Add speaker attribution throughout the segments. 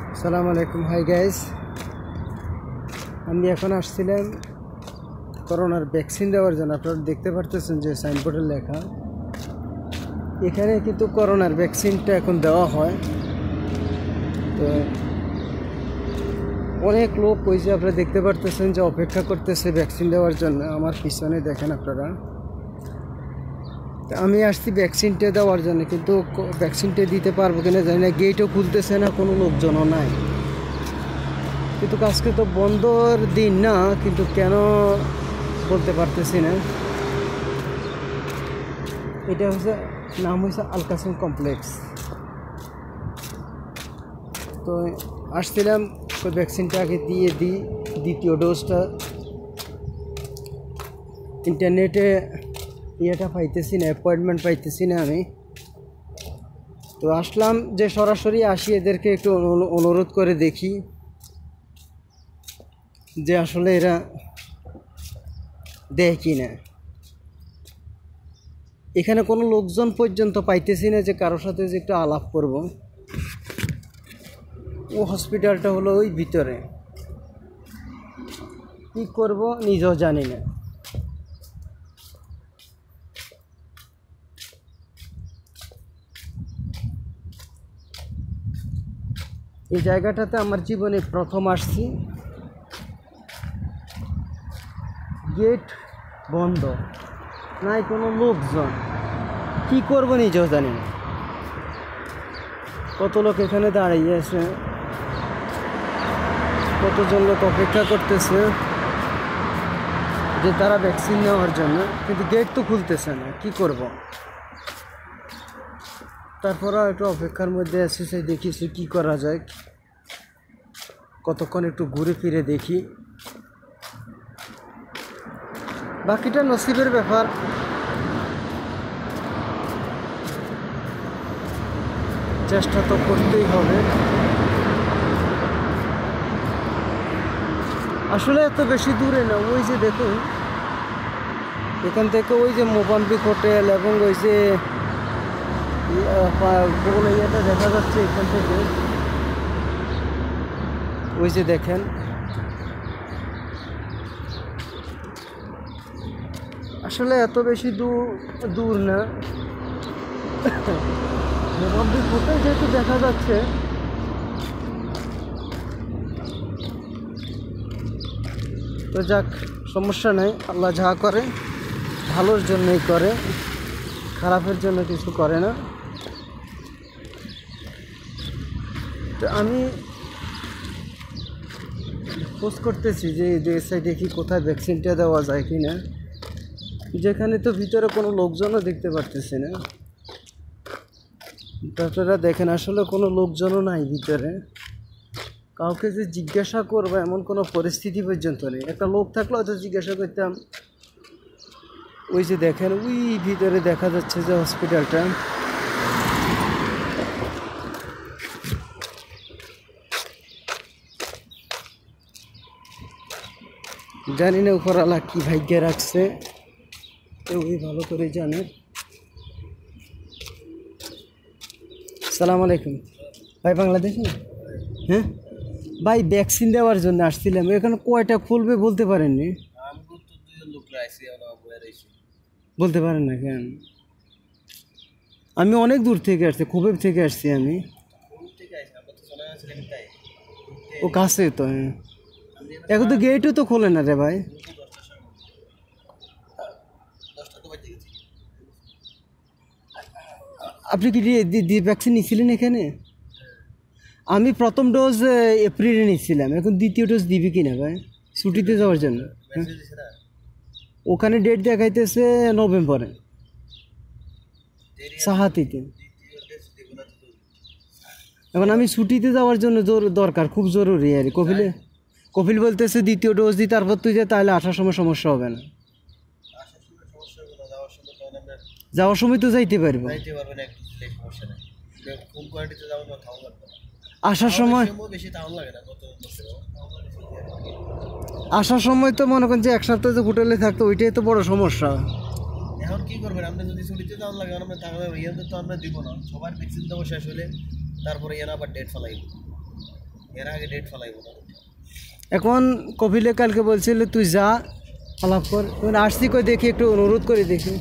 Speaker 1: আসসালামু আলাইকুম। Hi guys, আমি এখন আসছিলাম করোনার ভ্যাকসিন দেওয়ার জন্য। আপনারা দেখতে পারতেছেন যে সাইনবোর্ডে লেখা, এখানে কিন্তু করোনার ভ্যাকসিনটা এখন দেওয়া হয়। তো অনেক লোক ওই যে আপনারা দেখতে পারতেছেন যে অপেক্ষা করতেছে ভ্যাকসিন দেওয়ার জন্য। আমার পিছনে দেখেন আপনারা, আমি আসছি ভ্যাকসিনটা দেওয়ার জন্য, কিন্তু ভ্যাকসিনটা দিতে পারবো কিনা জানি না। গেটও খুলতেছে না, কোনো লোকজনও নাই। কিন্তু আজকে তো বন্ধর দিন না, কিন্তু কেন বলতে পারতেছি না। এটা হচ্ছে নাম হচ্ছে আল কাসেম কমপ্লেক্স। তো আসছিলাম ওই ভ্যাকসিনটা আগে দিয়ে দিই, দ্বিতীয় ডোজটা। ইন্টারনেটে ইয়েটা পাইতেছি না, অ্যাপয়েন্টমেন্ট পাইতেছি না আমি। তো আসলাম যে সরাসরি আসি, এদেরকে একটু অনুরোধ করে দেখি যে আসলে এরা দেয় কি না। এখানে কোনো লোকজন পর্যন্ত পাইতেছি না যে কারোর সাথে যে একটু আলাপ করব। ও হসপিটালটা হলো ওই ভিতরে, কী করব নিজেও জানি না। এই জায়গাটাতে আমার জীবনে প্রথম আসছি। গেট বন্ধ, নাই কোনো লোকজন, কি করব নিজেও জানি না। কত লোক এখানে দাঁড়িয়ে আছে, কতজন লোক অপেক্ষা করতেছে যে তারা ভ্যাকসিন নেওয়ার জন্য, কিন্তু গেট তো খুলতেছে না, কি করব। তারপরেও একটু অপেক্ষার মধ্যে আছি, সেই দেখিছি কি করা যায়। কতক্ষণ একটু ঘুরে ফিরে দেখি, বাকিটা নসিবের ব্যাপার। চেষ্টা তো করতেই হবে। আসলে এত বেশি দূরে না, ওই যে দেখুন এখান থেকে ওই যে মোবাম্বিক হোটেল এবং ওই যে ইয়েটা দেখা যাচ্ছে এখান থেকে, ওই যে দেখেন। আসলে এত বেশি দূর না। মোবাম্বিক হোটেল যেহেতু দেখা যাচ্ছে, তো যাক, সমস্যা নাই। আল্লাহ যা করে ভালোর জন্যই করে, খারাপের জন্য কিছু করে না। তো আমি খোঁজ করতেছি যে দেখি কোথায় ভ্যাকসিনটা দেওয়া যায় কি না। যেখানে তো ভিতরে কোনো লোকজনও দেখতে পারতেছি না। আপনারা দেখেন, আসলে কোনো লোকজনও নাই ভিতরে। কাউকে যে জিজ্ঞাসা করবো এমন কোনো পরিস্থিতি পর্যন্ত নেই। একটা লোক থাকলে হয়তো জিজ্ঞাসা করতাম। ওই যে দেখেন, ওই ভিতরে দেখা যাচ্ছে যে হসপিটালটা। জানি না উপরওয়ালা কি ভাগ্যে রাখছে, ওই ভালো করে জানে। আসসালামু আলাইকুম ভাই, বাংলাদেশি? হ্যাঁ ভাই, ভ্যাকসিন দেওয়ার জন্য আসছিলাম। এখানে কয়টা খুলবে বলতে পারেননি? বলতে পারেন না কেন? আমি অনেক দূর থেকে আসছি, খুবেব থেকে আসছি আমি। ও কাছে তো, হ্যাঁ। এখন তো গেটও তো খোলে না রে ভাই। আপনি কি ভ্যাকসিন নিয়েছিলেন এখানে? আমি প্রথম ডোজ এপ্রিলে নিচ্ছিলাম, এখন দ্বিতীয় ডোজ দিবি কিনা ভাই ছুটিতে যাওয়ার জন্য? ওখানে ডেট দেখাইতেছে নভেম্বরে, সাহাতিতে। এখন আমি ছুটিতে যাওয়ার জন্য দরকার, খুব জরুরি আর কি। কপিল বলতেছে দ্বিতীয় ডোজ দিই, তারপর তুই যে তাহলে আসার সময় সমস্যা হবে না। যাওয়ার সময় তো যাইতে পারবো, আসার সময় তো মনে করেন যে এক সপ্তাহ যে হোটেলে থাকতো, ওইটাই তো বড় সমস্যা।
Speaker 2: এখন কি করবেন আপনি? যদি ছুটিতে যাওয়ার লাগে আমরা তাহলে ইয়েতে তো আমরা দিব না, সবার ভ্যাকসিন দেবো শেষ হলে, তারপরে এর আবার ডেট ফেলাই। এর আগে ডেট ফলাইব না।
Speaker 1: এখন কপিলে কালকে বলছিল তুই যা আলাপ কর, আসছি কই দেখি একটু অনুরোধ করে দেখি।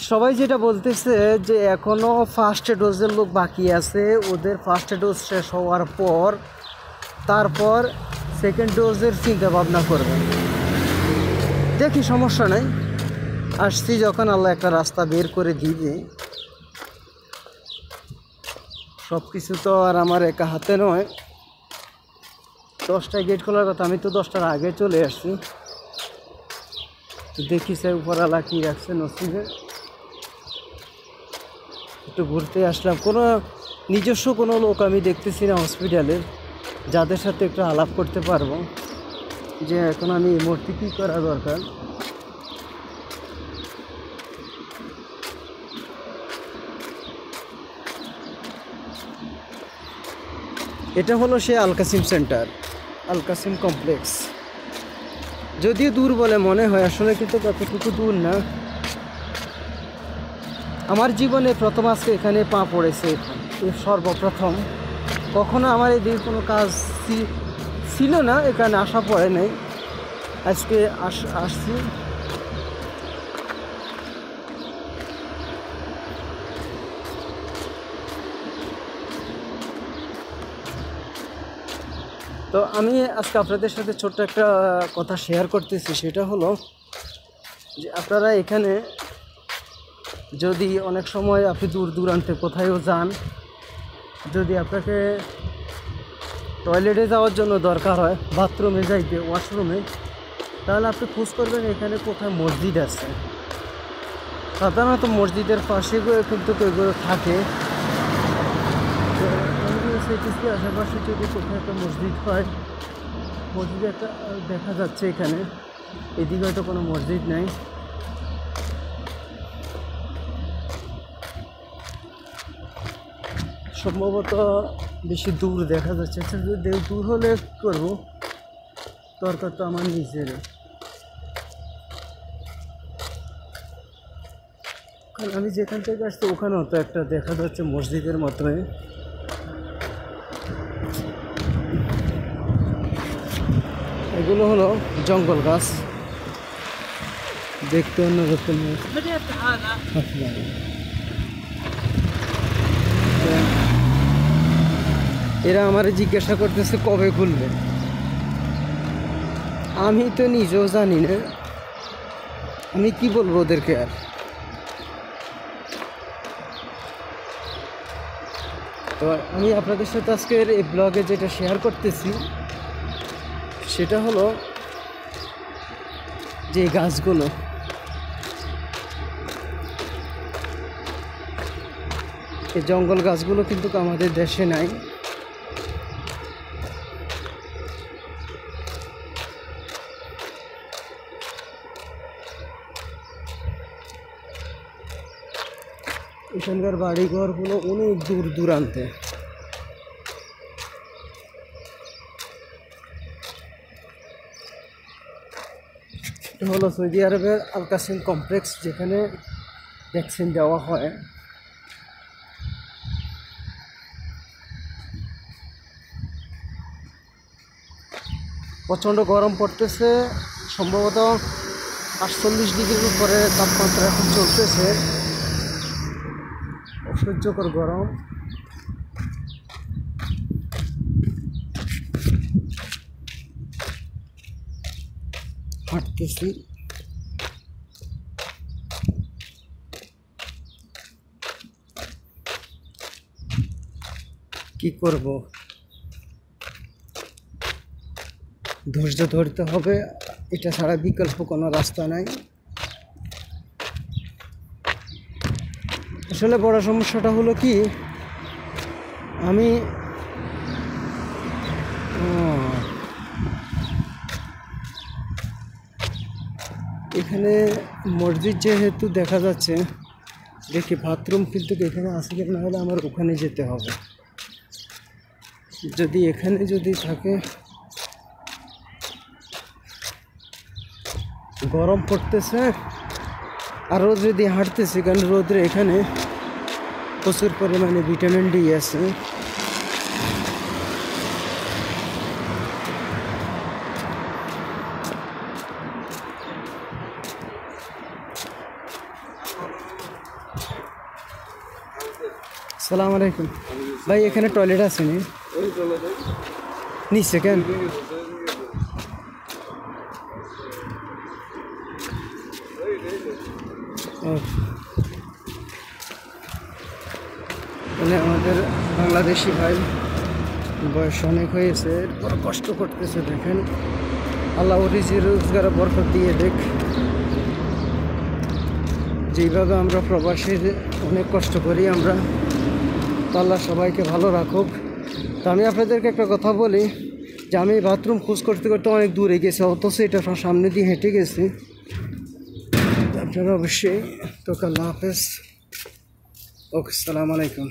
Speaker 1: সবাই যেটা বলতেছে যে এখনো ফার্স্ট ডোজের লোক বাকি আছে, ওদের ফার্স্ট ডোজ শেষ হওয়ার পর তারপর সেকেন্ড ডোজের চিন্তা ভাবনা করবে। দেখি, সমস্যা নাই, আসছি যখন আল্লাহ একটা রাস্তা বের করে দিবে। সব কিছু তো আর আমার একা হাতে নয়। 10টায় গেট খোলার কথা, আমি তো 10টার আগে চলে আসছি। তো দেখি স্যার উপরওয়ালা কী রাখছে নসিবে। একটু ঘুরতে আসলাম, কোনো নিজস্ব কোনো লোক আমি দেখতেছি না হসপিটালের, যাদের সাথে একটু আলাপ করতে পারবো যে এখন আমি এই মুহূর্তে কী করা দরকার। এটা হলো সে আল কাসিম সেন্টার, আল কাসিম কমপ্লেক্স। যদিও দূর বলে মনে হয়, আসলে কিন্তু কতটুকু দূর না। আমার জীবনে প্রথম আজকে এখানে পা পড়েছে, সর্বপ্রথম। কখনো আমার এদিকে কোনো কাজ ছিল না, এখানে আসা পড়ে নাই, আজকে আসছি। তো আমি আজকে আপনাদের সাথে ছোট্ট একটা কথা শেয়ার করতেছি। সেটা হলো যে আপনারা এখানে যদি অনেক সময় আপনি দূর দূরান্তে কোথায়ও যান, যদি আপনাকে টয়লেটে যাওয়ার জন্য দরকার হয়, বাথরুমে যাইতে, ওয়াশরুমে, তাহলে আপনি খোঁজ করবেন এখানে কোথায় মসজিদ আছে। সাধারণত মসজিদের পাশে কিন্তু এগুলো থাকে। আশেপাশে যদি কোথাও একটা মসজিদ হয়, মসজিদ একটা দেখা যাচ্ছে এখানে, এদিকে হয়তো কোনো মসজিদ নাই। সম্ভবত বেশি দূর দেখা যাচ্ছে। আচ্ছা, যদি দূর হলে কী করবো, দরকার তো আমার নিজের। কারণ আমি যেখান থেকে আসছি ওখানেও তো একটা দেখা যাচ্ছে মসজিদের মতোই। এগুলো হলো জঙ্গল গাছ, দেখতে অন্যরকম। এরা আমার জিজ্ঞাসা করতেছে কবে খুলবে। আমি তো নিজেও জানি না, আমি কি বলবো ওদেরকে। আর তো আমি আপনাদের সাথে আজকের এই ব্লগে যেটা শেয়ার করতেছি সেটা হলো যে গাছগুলো, এই জঙ্গল গাছগুলো কিন্তু আমাদের দেশে নাই। এখানকার বাড়িঘরগুলো অনেক দূর দূরান্তে। এটা হলো সৌদি আরবের আল কাসিম কমপ্লেক্স, যেখানে ভ্যাকসিন দেওয়া হয়। প্রচণ্ড গরম পড়তেছে, সম্ভবত 48 ডিগ্রির উপরে তাপমাত্রা এখন চলতেছে, অসহ্যকর গরম। হাঁটতেছি, কি করব, ধৈর্য ধরতে হবে, এটা ছাড়া বিকল্প কোনো রাস্তা নাই। আসলে বড় সমস্যাটা হলো কি, আমি এখানে মসজিদ যেহেতু দেখা যাচ্ছে, দেখি বাথরুম কিন্তু এখানে আছে কি না, হলে আমার ওখানে যেতে হবে। যদি এখানে যদি থাকে, গরম পড়তেছে, আর রোদ্রে দিয়ে হাঁটতেছি, কারণ রোদ্রে এখানে প্রচুর পরিমাণে ভিটামিন ডি আছে। সালাম আলাইকুম ভাই, এখানে টয়লেট আছে নি? নিচে কেন? মানে আমাদের বাংলাদেশি ভাই বয়স অনেক হয়েছে, বড় কষ্ট করতেছে। দেখেন আল্লাহ রিজি রোজগার বরকত দিয়ে দেখ। যেইভাবে আমরা প্রবাসী অনেক কষ্ট করি আমরা, তো আল্লাহ সবাইকে ভালো রাখুক। তো আমি আপনাদেরকে একটা কথা বলি যে আমি বাথরুম খোঁজ করতে করতে অনেক দূরে গেছি, অথচ এটা সামনে দিয়ে হেঁটে গেছি। আপনারা অবশ্যই তো আল্লাহ হাফেজ। ওকে, আসসালামু আলাইকুম।